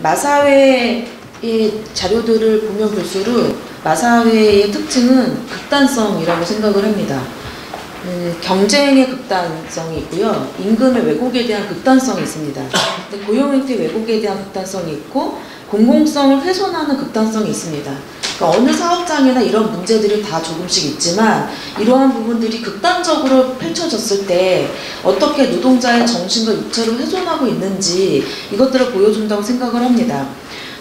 마사회의 자료들을 보면 볼수록 마사회의 특징은 극단성이라고 생각을 합니다. 경쟁의 극단성이 있고요. 임금의 왜곡에 대한 극단성이 있습니다. 고용행태 왜곡에 대한 극단성이 있고 공공성을 훼손하는 극단성이 있습니다. 그러니까 어느 사업장이나 이런 문제들이 다 조금씩 있지만 이러한 부분들이 극단적으로 펼쳐졌을 때 어떻게 노동자의 정신과 육체를 훼손하고 있는지 이것들을 보여준다고 생각을 합니다.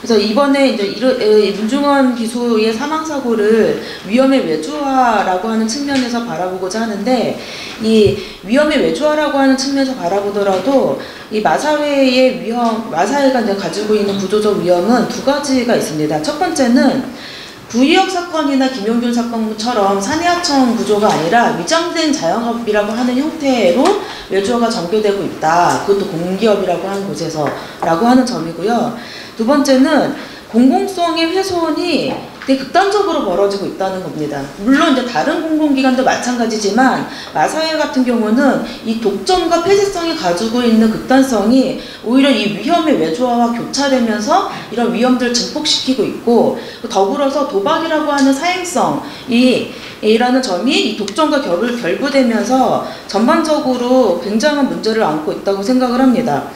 그래서 이번에 이제 문중원 기수의 사망사고를 위험의 외주화라고 하는 측면에서 바라보고자 하는데, 이 위험의 외주화라고 하는 측면에서 바라보더라도 이 마사회의 위험, 마사회가 이제 가지고 있는 구조적 위험은 두 가지가 있습니다. 첫 번째는 부의역 사건이나 김용균 사건처럼 산해하청 구조가 아니라 위장된 자영업이라고 하는 형태로 외주화가 전개되고 있다. 그것도 공기업이라고 하는 곳에서라고 하는 점이고요. 두 번째는 공공성의 훼손이 되게 극단적으로 벌어지고 있다는 겁니다. 물론 이제 다른 공공기관도 마찬가지지만 마사회 같은 경우는 이 독점과 폐쇄성이 가지고 있는 극단성이 오히려 이 위험의 외주화와 교차되면서 이런 위험들을 증폭시키고 있고, 더불어서 도박이라고 하는 사행성이 이라는 점이 이 독점과 결부되면서 전반적으로 굉장한 문제를 안고 있다고 생각을 합니다.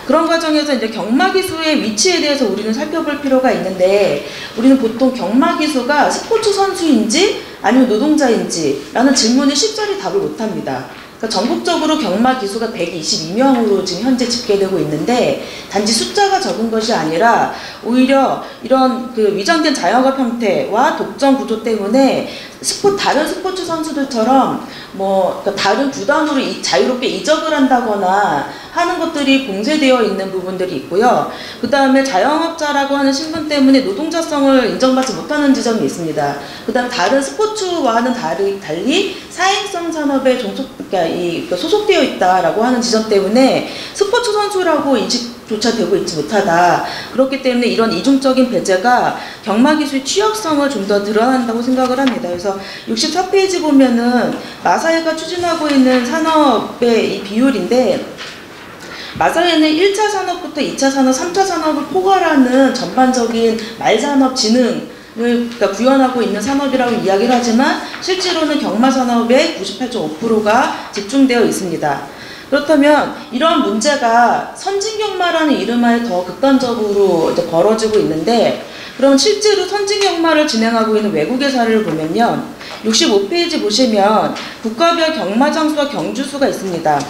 그런 과정에서 이제 경마기수의 위치에 대해서 우리는 살펴볼 필요가 있는데, 우리는 보통 경마기수가 스포츠 선수인지 아니면 노동자인지 라는 질문에 쉽사리 답을 못합니다. 그러니까 전국적으로 경마기수가 122명으로 지금 현재 집계되고 있는데, 단지 숫자가 적은 것이 아니라 오히려 이런 위장된 자영업 형태와 독점 구조 때문에 다른 스포츠 선수들처럼 그러니까 다른 구단으로 자유롭게 이적을 한다거나 하는 것들이 봉쇄되어 있는 부분들이 있고요. 그 다음에 자영업자라고 하는 신분 때문에 노동자성을 인정받지 못하는 지점이 있습니다. 그 다음에 다른 스포츠와는 달리 사행성 산업에 그러니까 소속되어 있다라고 하는 지점 때문에 스포츠 선수라고 인식조차 되고 있지 못하다. 그렇기 때문에 이런 이중적인 배제가 경마기수의 취약성을 좀 더 드러난다고 생각을 합니다. 그래서 64페이지 보면은 마사회가 추진하고 있는 산업의 이 비율인데, 마사회는 1차 산업부터 2차 산업, 3차 산업을 포괄하는 전반적인 말산업 진흥을 그러니까 구현하고 있는 산업이라고 이야기를 하지만 실제로는 경마산업의 98.5%가 집중되어 있습니다. 그렇다면 이러한 문제가 선진경마라는 이름하에 더 극단적으로 이제 벌어지고 있는데, 그럼 실제로 선진경마를 진행하고 있는 외국의 사례를 보면요, 65페이지 보시면 국가별 경마장수와 경주수가 있습니다.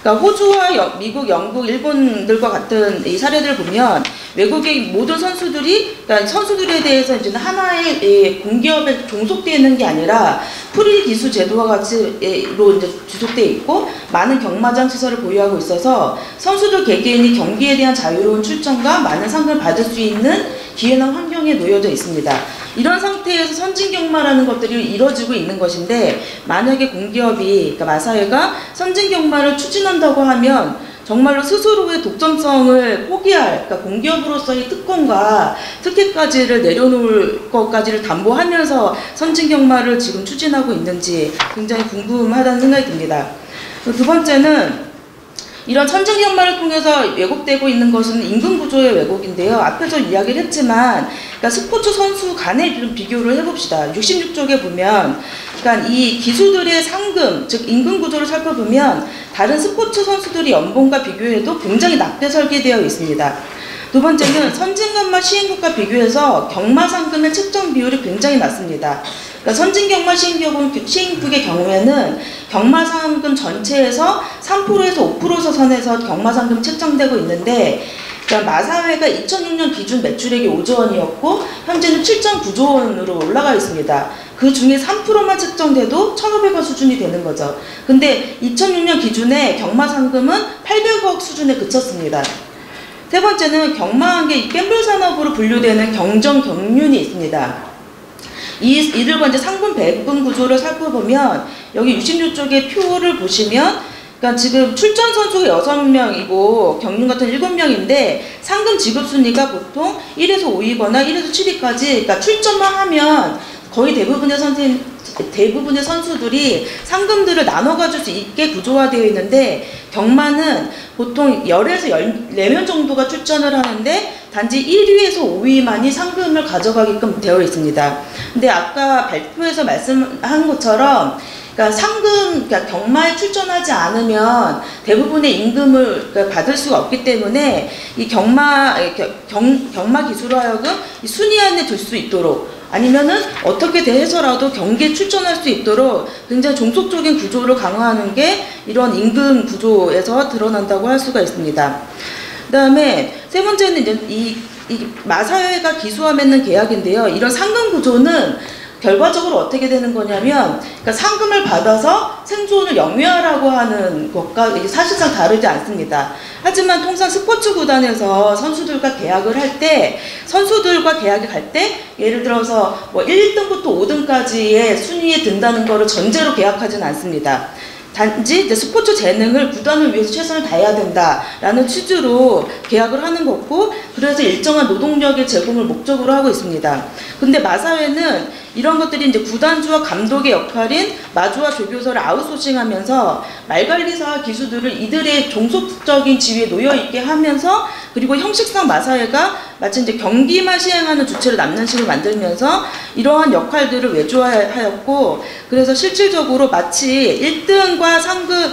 그러니까 호주와 미국, 영국, 일본들과 같은 이 사례들을 보면 외국의 모든 선수들이, 그러니까 선수들에 대해서 이제 하나의 공기업에 종속되어 있는 게 아니라 프리 기수 제도와 같이로 이제 주속되어 있고 많은 경마장 시설을 보유하고 있어서 선수들 개개인이 경기에 대한 자유로운 출전과 많은 상금을 받을 수 있는 기회나 환경에 놓여져 있습니다. 이런 상태에서 선진경마라는 것들이 이루어지고 있는 것인데, 만약에 공기업이, 그러니까 마사회가 선진경마를 추진한다고 하면 정말로 스스로의 독점성을 포기할, 그러니까 공기업으로서의 특권과 특혜까지를 내려놓을 것까지를 담보하면서 선진경마를 지금 추진하고 있는지 굉장히 궁금하다는 생각이 듭니다. 두 번째는 이런 선진경마를 통해서 왜곡되고 있는 것은 임금구조의 왜곡인데요. 앞에서 이야기를 했지만, 그러니까 스포츠 선수 간의 좀 비교를 해봅시다. 66쪽에 보면, 그러니까 이 기수들의 상금, 즉 임금구조를 살펴보면 다른 스포츠 선수들의 연봉과 비교해도 굉장히 낮게 설계되어 있습니다. 두 번째는 선진경마 시행국과 비교해서 경마 상금의 책정 비율이 굉장히 낮습니다. 그러니까 선진경마 시행국의 경우에는 경마 상금 전체에서 3%에서 5% 선에서 경마 상금 책정되고 있는데, 그러니까 마사회가 2006년 기준 매출액이 5조 원이었고 현재는 7.9조 원으로 올라가 있습니다. 그 중에 3%만 책정돼도 1,500억 수준이 되는 거죠. 근데 2006년 기준에 경마 상금은 800억 수준에 그쳤습니다. 세 번째는 경마한계 갬블 산업으로 분류되는 경정 경륜이 있습니다. 이들과 이제 상금 배분 구조를 살펴보면 여기 66쪽의 표를 보시면, 그러니까 지금 출전 선수가 6명이고 경륜 같은 7명인데 상금 지급 순위가 보통 1에서 5위거나 1에서 7위까지, 그러니까 출전만 하면 거의 대부분의 대부분의 선수들이 상금들을 나눠 가질 수 있게 구조화되어 있는데 경마는 보통 10에서 14명 정도가 출전을 하는데 단지 1위에서 5위만이 상금을 가져가게끔 되어 있습니다. 근데 아까 발표에서 말씀한 것처럼 그러니까 그러니까 경마에 출전하지 않으면 대부분의 임금을 받을 수가 없기 때문에 이 경마 기수로 하여금 이 순위 안에 들 수 있도록 아니면은 어떻게 해서라도 경기에 출전할 수 있도록 굉장히 종속적인 구조를 강화하는 게 이런 임금 구조에서 드러난다고 할 수가 있습니다. 그 다음에 세 번째는 이제 이 마사회가 기수와 맺는 계약인데요. 이런 상금 구조는 결과적으로 어떻게 되는 거냐면, 그러니까 상금을 받아서 생존을 영위하라고 하는 것과 사실상 다르지 않습니다. 하지만 통상 스포츠 구단에서 선수들과 계약을 할 때, 선수들과 계약이 갈 때, 예를 들어서 뭐 1등부터 5등까지의 순위에 든다는 거를 전제로 계약하지는 않습니다. 단지 이제 스포츠 재능을 구단을 위해서 최선을 다해야 된다라는 취지로 계약을 하는 거고, 그래서 일정한 노동력의 제공을 목적으로 하고 있습니다. 근데 마사회는 이런 것들이 이제 구단주와 감독의 역할인 마주와 조교서를 아웃소싱하면서 말관리사와 기수들을 이들의 종속적인 지위에 놓여 있게 하면서, 그리고 형식상 마사회가 마치 이제 경기만 시행하는 주체로 남는 식으로 만들면서 이러한 역할들을 외주화하였고, 그래서 실질적으로 마치 1등과 상금을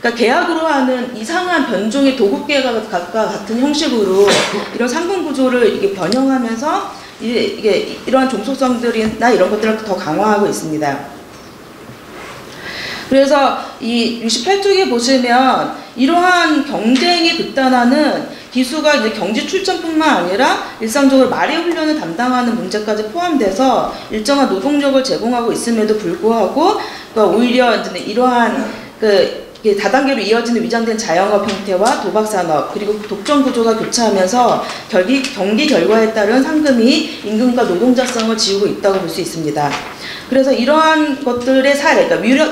그러니까 계약으로 하는 이상한 변종의 도급 계약과 같은 형식으로 이런 상금 구조를 이게 변형하면서 이게 이러한 종속성들이나 이런 것들을 더 강화하고 있습니다. 그래서 이 68쪽에 보시면 이러한 경쟁이 극단화는 기수가 이제 경지 출전뿐만 아니라 일상적으로 말의 훈련을 담당하는 문제까지 포함돼서 일정한 노동력을 제공하고 있음에도 불구하고 그러니까 오히려 이제 이러한 다단계로 이어지는 위장된 자영업 형태와 도박산업 그리고 독점 구조가 교차하면서 경기 결과에 따른 상금이 임금과 노동자성을 지우고 있다고 볼 수 있습니다. 그래서 이러한 것들의 사례, 그러니까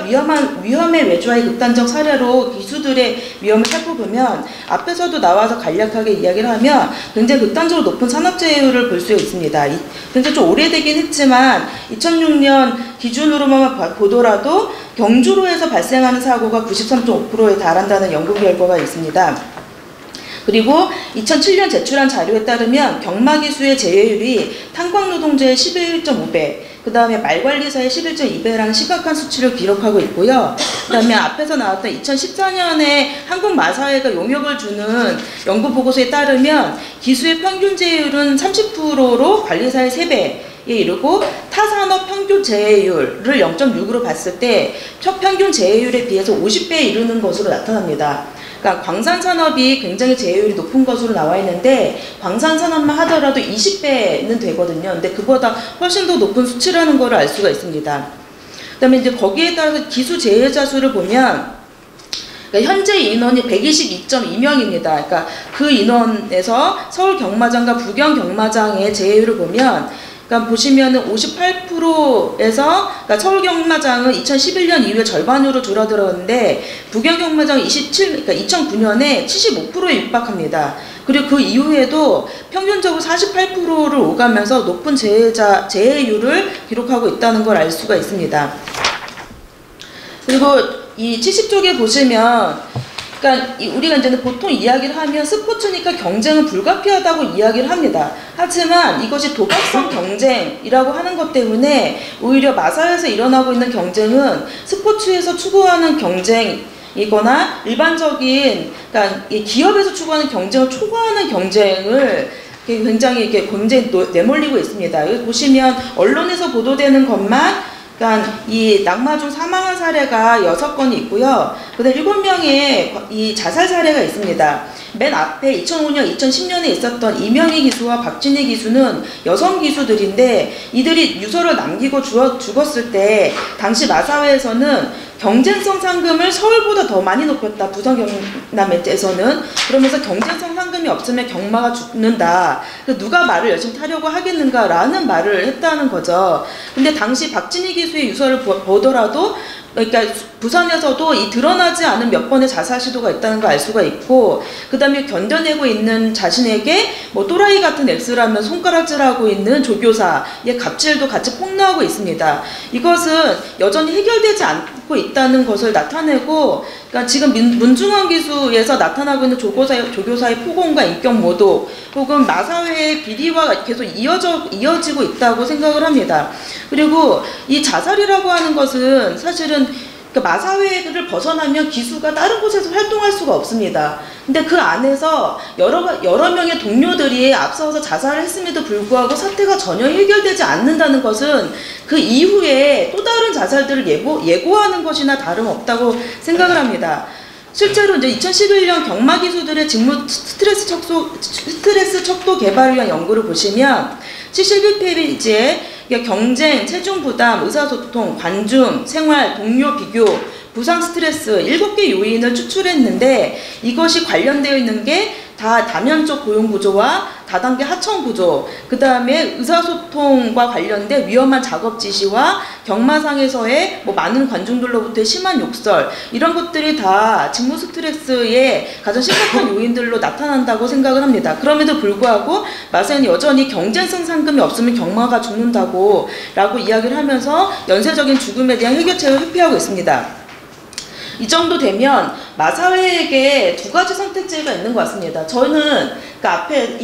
위험의 외주화의 극단적 사례로 기수들의 위험을 살펴보면 앞에서도 나와서 간략하게 이야기를 하면 굉장히 극단적으로 높은 산업재해율을 볼 수 있습니다. 굉장히 좀 오래되긴 했지만 2006년 기준으로만 보더라도 경주로에서 발생하는 사고가 93.5%에 달한다는 연구 결과가 있습니다. 그리고 2007년 제출한 자료에 따르면 경마기수의 재해율이 탄광노동자의 11.5배, 그 다음에 말관리사의 11.2배라는 심각한 수치를 기록하고 있고요. 그 다음에 앞에서 나왔던 2014년에 한국마사회가 용역을 주는 연구보고서에 따르면 기수의 평균 재해율은 30%로 관리사의 3배, 에 이르고 타산업 평균 재해율을 0.6으로 봤을 때 평균 재해율에 비해서 50배에 이르는 것으로 나타납니다. 그러니까 광산산업이 굉장히 재해율이 높은 것으로 나와 있는데 광산산업만 하더라도 20배는 되거든요. 근데 그보다 훨씬 더 높은 수치라는 걸 알 수가 있습니다. 그 다음에 이제 거기에 따라서 기수 재해자 수를 보면 그러니까 현재 인원이 122.2명입니다. 그러니까 그 인원에서 서울 경마장과 부경 경마장의 재해율을 보면 그러니까 보시면은 58%에서 그러니까 서울 경마장은 2011년 이후에 절반으로 줄어들었는데 부경 경마장은 그러니까 2009년에 75%에 육박합니다. 그리고 그 이후에도 평균적으로 48%를 오가면서 높은 재해율을 기록하고 있다는 걸 알 수가 있습니다. 그리고 이 70쪽에 보시면 그러니까 우리가 이제는 보통 이야기를 하면 스포츠니까 경쟁은 불가피하다고 이야기를 합니다. 하지만 이것이 도박성 경쟁이라고 하는 것 때문에 오히려 마사회에서 일어나고 있는 경쟁은 스포츠에서 추구하는 경쟁이거나 일반적인 그러니까 기업에서 추구하는 경쟁을 초과하는 경쟁을 굉장히 내몰리고 있습니다. 여기 보시면 언론에서 보도되는 것만 그러니까 이 낙마 중 사망한 사례가 6건이 있고요. 그다음 7명의 이 자살 사례가 있습니다. 맨 앞에 2005년, 2010년에 있었던 이명희 기수와 박진희 기수는 여성 기수들인데 이들이 유서를 남기고 죽었을 때 당시 마사회에서는 경쟁성 상금을 서울보다 더 많이 높였다. 부산 경남에서는. 그러면서 경쟁성 상금이 없으면 경마가 죽는다. 누가 말을 열심히 타려고 하겠는가라는 말을 했다는 거죠. 근데 당시 박진희 기수의 유서를 보더라도 그러니까 부산에서도 이 드러나지 않은 몇 번의 자살 시도가 있다는 걸 알 수가 있고, 그 다음에 견뎌내고 있는 자신에게 뭐 또라이 같은 X라면 손가락질하고 있는 조교사의 갑질도 같이 폭로하고 있습니다. 이것은 여전히 해결되지 않고 있다는 것을 나타내고, 그러니까 지금 문중원 기수에서 나타나고 있는 조교사의 폭언과 인격 모독 혹은 마사회의 비리와 계속 이어지고 있다고 생각을 합니다. 그리고 이 자살이라고 하는 것은 사실은 마사회를 벗어나면 기수가 다른 곳에서 활동할 수가 없습니다. 근데 그 안에서 여러 명의 동료들이 앞서서 자살을 했음에도 불구하고 사태가 전혀 해결되지 않는다는 것은 그 이후에 또 다른 자살들을 예고하는 것이나 다름없다고 생각을 합니다. 실제로 이제 2011년 경마 기수들의 직무 스트레스 척도 개발을 위한 연구를 보시면 71페이지에 경쟁, 체중 부담, 의사소통, 관중, 생활, 동료 비교, 부상 스트레스 7개 요인을 추출했는데, 이것이 관련되어 있는 게 다 다면적 고용 구조와 다단계 하청 구조, 그 다음에 의사소통과 관련된 위험한 작업 지시와 경마상에서의 뭐 많은 관중들로부터의 심한 욕설, 이런 것들이 다 직무 스트레스의 가장 심각한 요인들로 나타난다고 생각을 합니다. 그럼에도 불구하고 마사회는 여전히 경쟁성 상금이 없으면 경마가 죽는다고 라고 이야기를 하면서 연쇄적인 죽음에 대한 해결책을 회피하고 있습니다. 이 정도 되면 마사회에게 두 가지 선택지가 있는 것 같습니다. 저는 앞에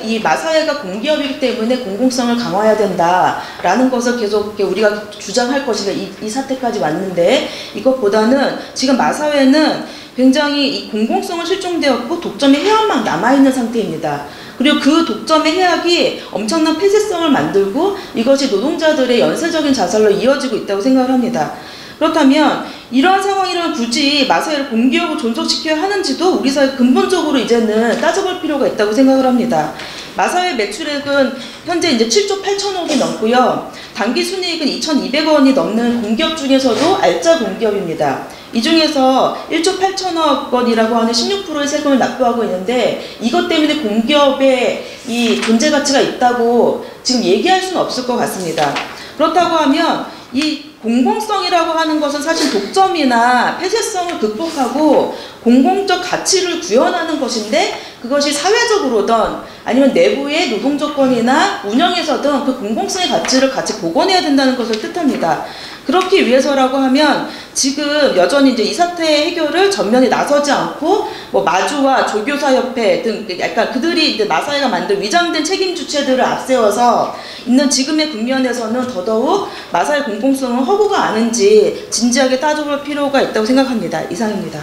이 마사회가 공기업이기 때문에 공공성을 강화해야 된다라는 것을 계속 우리가 주장할 것이다. 이 사태까지 왔는데, 이것보다는 지금 마사회는 굉장히 이 공공성은 실종되었고 독점의 해악만 남아있는 상태입니다. 그리고 그 독점의 해악이 엄청난 폐쇄성을 만들고 이것이 노동자들의 연쇄적인 자살로 이어지고 있다고 생각을 합니다. 그렇다면 이러한 상황이라면 굳이 마사회를 공기업으로 존속시켜야 하는지도 우리 사회 근본적으로 이제는 따져볼 필요가 있다고 생각을 합니다. 마사회 매출액은 현재 이제 7조 8천억이 넘고요. 단기 순이익은 2,200원이 넘는 공기업 중에서도 알짜 공기업입니다. 이 중에서 1조 8천억 원이라고 하는 16%의 세금을 납부하고 있는데, 이것 때문에 공기업의 이 존재 가치가 있다고 지금 얘기할 수는 없을 것 같습니다. 그렇다고 하면 이 공공성이라고 하는 것은 사실 독점이나 폐쇄성을 극복하고 공공적 가치를 구현하는 것인데, 그것이 사회적으로든 아니면 내부의 노동조건이나 운영에서든 그 공공성의 가치를 같이 복원해야 된다는 것을 뜻합니다. 그렇기 위해서라고 하면 지금 여전히 이제 이 사태 해결을 전면에 나서지 않고 뭐 마주와 조교사협회 등 약간 그들이 이제 마사회가 만든 위장된 책임 주체들을 앞세워서 있는 지금의 국면에서는 더더욱 마사회 공공성은 허구가 아닌지 진지하게 따져볼 필요가 있다고 생각합니다. 이상입니다.